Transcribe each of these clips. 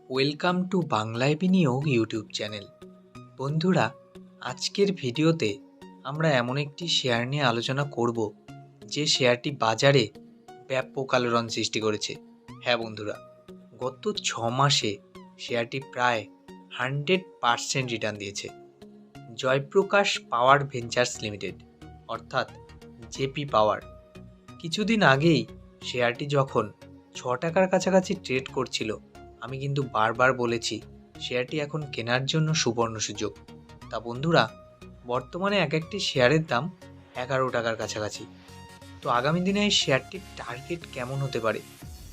Welcome to বাংলায় বিনিয়োগ YouTube channel. বন্ধুরা, আজকের ভিডিওতে আমরা এমন একটি শেয়ার নিয়ে আলোচনা করব যে শেয়ারটি বাজারে ব্যাপক আলোড়ন সৃষ্টি করেছে। হ্যাঁ বন্ধুরা, গত 6 মাসে শেয়ারটি প্রায় 100% রিটার্ন দিয়েছে। জয়প্রকাশ পাওয়ার ভেঞ্চার্স লিমিটেড অর্থাৎ জেপি পাওয়ার। কিছুদিন আগেই শেয়ারটি যখন 6 টাকার কাছাকাছি ট্রেড করছিল, আমি কিন্তু বারবার বলেছি শেয়ারটি এখন কেনার জন্য সুবর্ণ সুযোগ। তা বন্ধুরা, বর্তমানে এক একটি শেয়ারের দাম 11 টাকার কাছাকাছি। তো আগামী দিনে এই শেয়ারটির টার্গেট কেমন হতে পারে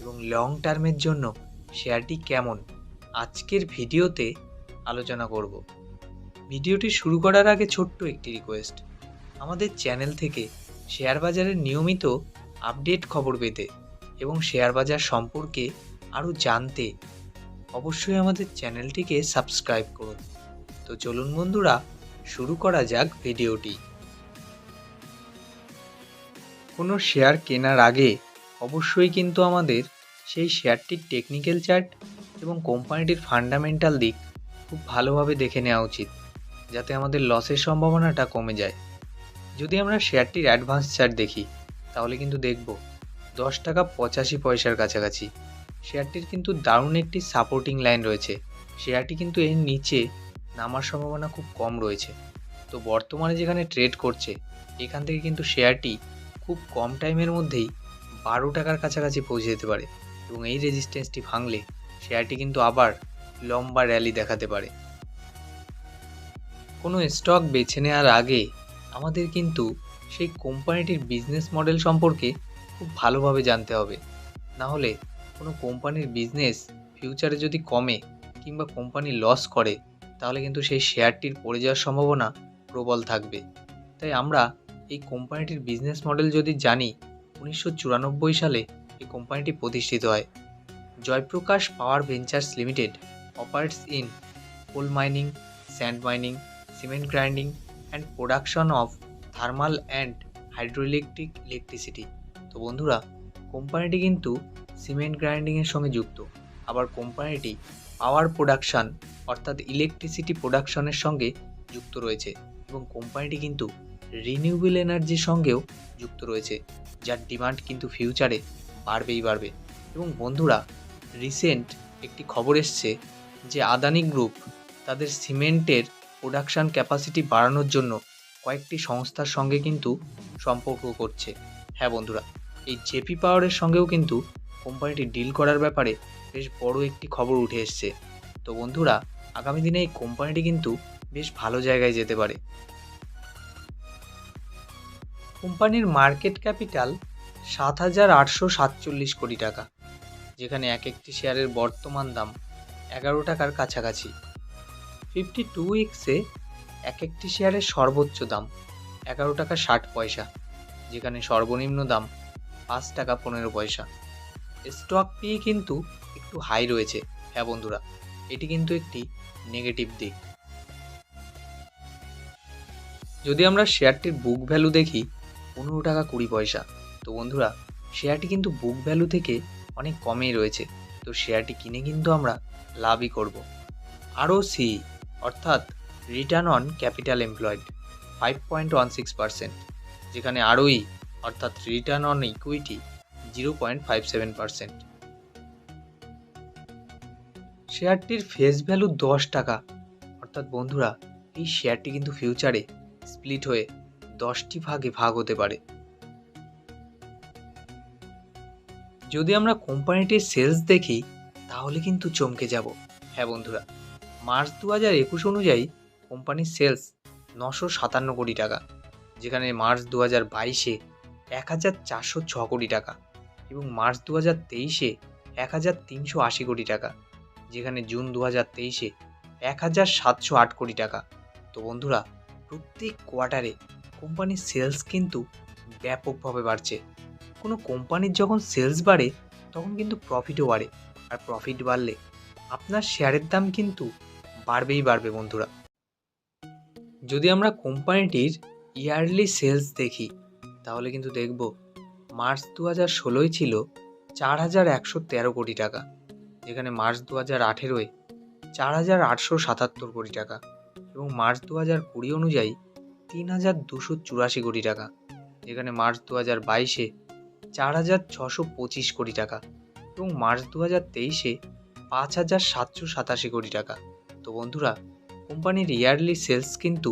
এবং লং টার্মের জন্য শেয়ারটি কেমন, আজকের ভিডিওতে আলোচনা করব। ভিডিওটি শুরু করার আগে ছোট্ট একটি রিকোয়েস্ট, আমাদের চ্যানেল থেকে শেয়ার বাজারের নিয়মিত আপডেট খবর পেতে এবং শেয়ার বাজার সম্পর্কে আরও জানতে অবশ্যই আমাদের চ্যানেলটিকে সাবস্ক্রাইব করুন। তো চলুন বন্ধুরা, শুরু করা যাক ভিডিওটি। কোনো শেয়ার কেনার আগে অবশ্যই কিন্তু আমাদের সেই শেয়ারটির টেকনিক্যাল চার্ট এবং কোম্পানিটির ফান্ডামেন্টাল দিক খুব ভালোভাবে দেখে নেওয়া উচিত, যাতে আমাদের লসের সম্ভাবনাটা কমে যায়। যদি আমরা শেয়ারটির অ্যাডভান্স চার্ট দেখি, তাহলে কিন্তু দেখব 10 টাকা 85 পয়সার কাছাকাছি শেয়ারটির কিন্তু দারুণ একটি সাপোর্টিং লাইন রয়েছে। শেয়ারটি কিন্তু এর নিচে নামার সম্ভাবনা খুব কম রয়েছে। তো বর্তমানে যেখানে ট্রেড করছে, এখান থেকে কিন্তু শেয়ারটি খুব কম টাইমের মধ্যেই 12 টাকার কাছাকাছি পৌঁছে যেতে পারে এবং এই রেজিস্ট্যান্সটি ভাঙলে শেয়ারটি কিন্তু আবার লম্বা র্যালি দেখাতে পারে। কোনো স্টক বেছে নেওয়ার আগে আমাদের কিন্তু সেই কোম্পানিটির বিজনেস মডেল সম্পর্কে খুব ভালোভাবে জানতে হবে। না হলে কোনো কোম্পানির বিজনেস ফিউচারে যদি কমে কিংবা কোম্পানি লস করে, তাহলে কিন্তু সেই শেয়ারটির পড়ে যাওয়ার সম্ভাবনা প্রবল থাকবে। তাই আমরা এই কোম্পানিটির বিজনেস মডেল যদি জানি, 1994 সালে এই কোম্পানিটি প্রতিষ্ঠিত হয়। Jaiprakash power ventures limited operates in coal mining, sand mining, cement grinding and production of thermal and hydroelectric electricity. তো বন্ধুরা, কোম্পানিটি কিন্তু সিমেন্ট গ্রাইন্ডিংয়ের সঙ্গে যুক্ত, আবার কোম্পানিটি পাওয়ার প্রোডাকশান অর্থাৎ ইলেকট্রিসিটি প্রোডাকশনের সঙ্গে যুক্ত রয়েছে এবং কোম্পানিটি কিন্তু রিনিউয়েবল এনার্জির সঙ্গেও যুক্ত রয়েছে, যার ডিমান্ড কিন্তু ফিউচারে বাড়বে। এবং বন্ধুরা, রিসেন্ট একটি খবর এসছে যে আদানি গ্রুপ তাদের সিমেন্টের প্রোডাকশান ক্যাপাসিটি বাড়ানোর জন্য কয়েকটি সংস্থার সঙ্গে কিন্তু সম্পর্ক করছে। হ্যাঁ বন্ধুরা, এই জেপি পাওয়ারের সঙ্গেও কিন্তু কোম্পানিটি ডিল করার ব্যাপারে বেশ বড় একটি খবর উঠে এসছে। তো বন্ধুরা, আগামী দিনে এই কোম্পানিটি কিন্তু বেশ ভালো জায়গায় যেতে পারে। কোম্পানির মার্কেট ক্যাপিটাল 7,847 কোটি টাকা, যেখানে এক একটি শেয়ারের বর্তমান দাম 11 টাকার কাছাকাছি। 52 উইক্সে এক একটি শেয়ারের সর্বোচ্চ দাম 11 টাকা 60 পয়সা, যেখানে সর্বনিম্ন দাম 5 টাকা 15 পয়সা। স্টক পিই কিন্তু একটু হাই রয়েছে। হ্যাঁ বন্ধুরা, এটি কিন্তু একটি নেগেটিভ দিক। যদি আমরা শেয়ারটির বুক ভ্যালু দেখি, 15 টাকা 20 পয়সা। তো বন্ধুরা, শেয়ারটি কিন্তু বুক ভ্যালু থেকে অনেক কমেই রয়েছে। তো শেয়ারটি কিনে কিন্তু আমরা লাভই করব। আরওসি অর্থাৎ রিটার্ন অন ক্যাপিটাল এমপ্লয়েড 5.16%, যেখানে আরওই অর্থাৎ রিটার্ন অন ইকুইটি 0.57%। শেয়ারটির ফেস ভ্যালু 10 টাকা, অর্থাৎ বন্ধুরা, এই শেয়ারটি কিন্তু ফিউচারে স্প্লিট হয়ে 10টি ভাগে ভাগ হতে পারে। যদি আমরা কোম্পানিটির সেলস দেখি, তাহলে কিন্তু চমকে যাব। হ্যাঁ বন্ধুরা, মার্চ 2021 অনুযায়ী কোম্পানির সেলস 957 কোটি টাকা, যেখানে মার্চ 2022-এ 1,406 কোটি টাকা এবং মার্চ 2023-এ 1,380 কোটি টাকা, যেখানে জুন 2023-এ 1,708 কোটি টাকা। তো বন্ধুরা, প্রত্যেক কোয়ার্টারে কোম্পানির সেলস কিন্তু ব্যাপকভাবে বাড়ছে। কোনো কোম্পানির যখন সেলস বাড়ে, তখন কিন্তু প্রফিটও বাড়ে, আর প্রফিট বাড়লে আপনার শেয়ারের দাম কিন্তু বাড়বেই বন্ধুরা। যদি আমরা কোম্পানিটির ইয়ারলি সেলস দেখি, তাহলে কিন্তু দেখব মার্চ 2016 ছিল 4,113 কোটি টাকা যেখানে মার্চ 2018-এ 4,877 কোটি টাকা এবং মার্চ 2020 অনুযায়ী 3,284 কোটি টাকা, যেখানে মার্চ 2022-এ 4,625 কোটি টাকা এবং মার্চ 2023-এ 5,787 কোটি টাকা। তো বন্ধুরা, কোম্পানির ইয়ারলি সেলস কিন্তু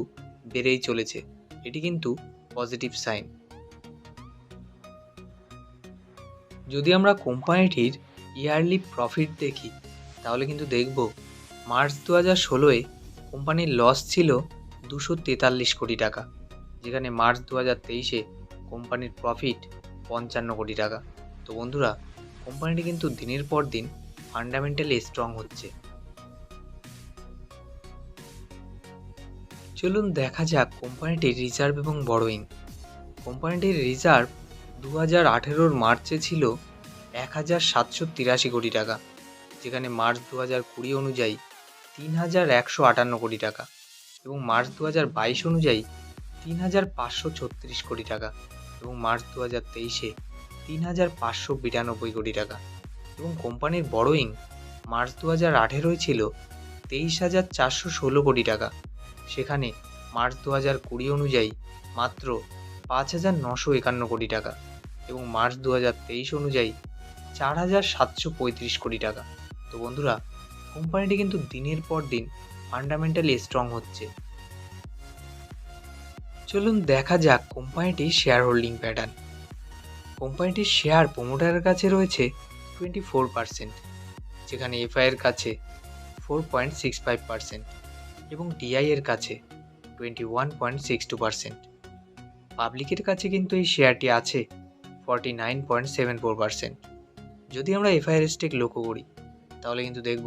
বেড়েই চলেছে, এটি কিন্তু পজিটিভ সাইন। যদি আমরা কোম্পানিটির ইয়ারলি প্রফিট দেখি তাহলে কিন্তু দেখব মার্চ 2016-এ কোম্পানির লস ছিল 243 কোটি টাকা, যেখানে মার্চ 2023-এ কোম্পানির প্রফিট 55 কোটি টাকা। তো বন্ধুরা, কোম্পানিটি কিন্তু দিনের পর দিন ফান্ডামেন্টালি স্ট্রং হচ্ছে। চলুন দেখা যাক কোম্পানিটির রিজার্ভ এবং বড়োইং। কোম্পানিটির রিজার্ভ 2018-র মার্চে ছিল 1,783 কোটি টাকা, যেখানে মার্চ 2020 অনুযায়ী 3,158 কোটি টাকা এবং মার্চ 2022 অনুযায়ী 3,536 কোটি টাকা এবং মার্চ 2023-এ 3,592 কোটি টাকা এবং কোম্পানির বড়োইং মার্চ 2018-য় ছিল 23,416 কোটি টাকা, সেখানে মার্চ 2020 অনুযায়ী মাত্র 5,951 কোটি টাকা এবং মার্চ 2023 অনুযায়ী 4,735 কোটি টাকা। তো বন্ধুরা, কোম্পানিটি কিন্তু দিনের পর দিন ফান্ডামেন্টালি স্ট্রং হচ্ছে। চলুন দেখা যাক কোম্পানিটির শেয়ার হোল্ডিং প্যাটার্ন। কোম্পানিটির শেয়ার প্রমোটারের কাছে রয়েছে 24%, যেখানে এফআইয়ের কাছে 4.65% এবং ডিআইয়ের কাছে 21.62%। পাবলিকের কাছে কিন্তু এই শেয়ারটি আছে 49.74%। যদি আমরা এফআইআর স্টেক লক্ষ্য করি তাহলে কিন্তু দেখব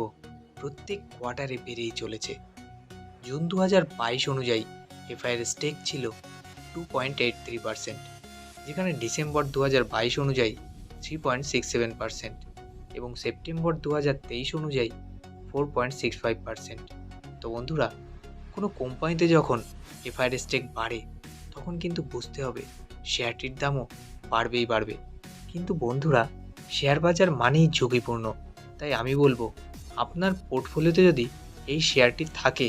প্রত্যেক কোয়ার্টারে বেড়েই চলেছে। জুন 2022 অনুযায়ী এফআইআর স্টেক ছিল 2.83%, যেখানে ডিসেম্বর 2022 অনুযায়ী 3.67% এবং সেপ্টেম্বর 2023 অনুযায়ী 4.65%। তো বন্ধুরা, কোনো কোম্পানিতে যখন এফআইআর স্টেক বাড়ে তখন কিন্তু বুঝতে হবে শেয়ারটির দামও বাড়বে। কিন্তু বন্ধুরা, শেয়ার বাজার মানেই ঝুঁকিপূর্ণ, তাই আমি বলবো আপনার পোর্টফোলিওতে যদি এই শেয়ারটি থাকে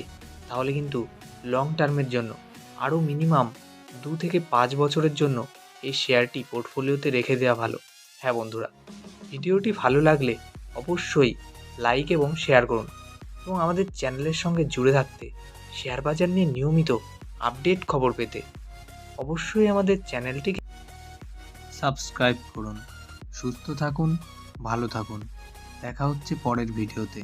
তাহলে কিন্তু লং টার্মের জন্য আরও মিনিমাম 2 থেকে 5 বছরের জন্য এই শেয়ারটি পোর্টফোলিওতে রেখে দেওয়া ভালো। হ্যাঁ বন্ধুরা, ভিডিওটি ভালো লাগলে অবশ্যই লাইক এবং শেয়ার করুন এবং আমাদের চ্যানেলের সঙ্গে জুড়ে থাকতে, শেয়ার বাজার নিয়ে নিয়মিত আপডেট খবর পেতে অবশ্যই আমাদের চ্যানেলটিকে সাবস্ক্রাইব করুন। সুস্থ থাকুন, ভালো থাকুন, দেখা হচ্ছে পরের ভিডিওতে।